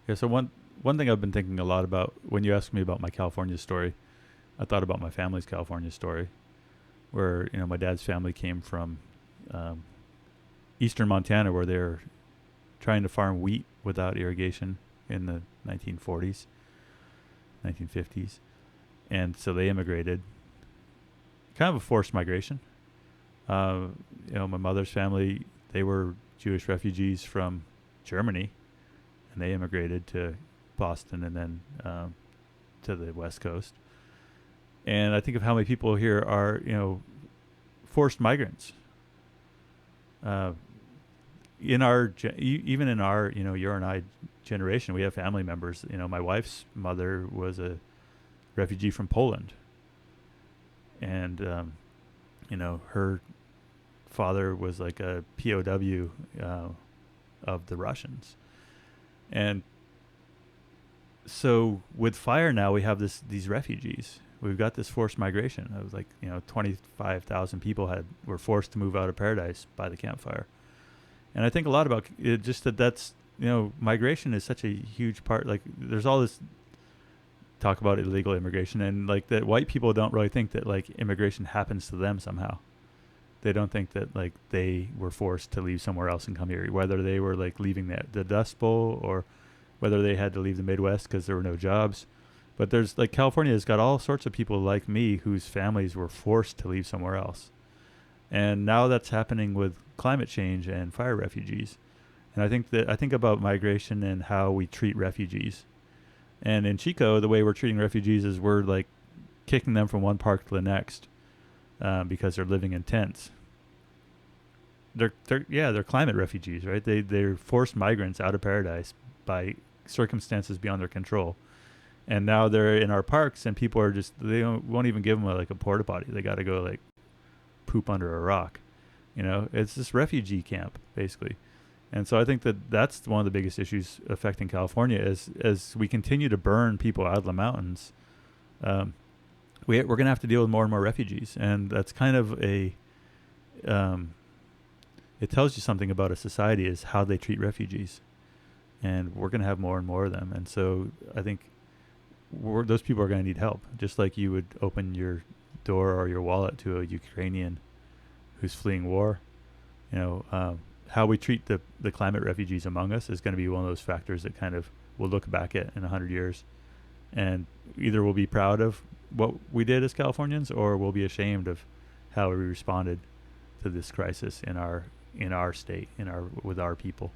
Yeah. So one thing I've been thinking a lot about when you asked me about my California story, I thought about my family's California story, where my dad's family came from um, eastern Montana, where they're trying to farm wheat without irrigation in the 1940s, 1950s, and so they immigrated, kind of a forced migration. Uh, my mother's family, they were Jewish refugees from Germany, and they immigrated to Boston and then to the West Coast. And I think of how many people here are, forced migrants. Uh, in our even in our your and I generation, we have family members. My wife's mother was a refugee from Poland, and her father was like a POW of the Russians. And so with fire now, we have these refugees. We've got this forced migration. It was like 25,000 people were forced to move out of paradise by the campfire. And I think a lot about it, just that's migration is such a huge part. Like there's all this talk about illegal immigration, and like that white people don't really think that like immigration happens to them somehow. They don't think that like they were forced to leave somewhere else and come here, whether they were like leaving the Dust Bowl or whether they had to leave the Midwest because there were no jobs. But there's like California has got all sorts of people like me whose families were forced to leave somewhere else. And now that's happening with climate change and fire refugees. And I think about migration and how we treat refugees. And in Chico, the way we're treating refugees is we're like kicking them from one park to the next because they're living in tents. They're climate refugees, right? They're forced migrants out of paradise by circumstances beyond their control. And now they're in our parks, and people are won't even give them a porta potty. They got to go like poop under a rock. It's this refugee camp basically. And so I think that's one of the biggest issues affecting California is as we continue to burn people out of the mountains. We're going to have to deal with more and more refugees, and that's kind of it tells you something about a society is how they treat refugees, and we're going to have more and more of them. And so I think those people are going to need help, just like you would open your door or your wallet to a Ukrainian who's fleeing war. How we treat the climate refugees among us is going to be one of those factors that kind of we'll look back at in 100 years, and either we'll be proud of what we did as Californians, or we'll be ashamed of how we responded to this crisis in our state, with our people.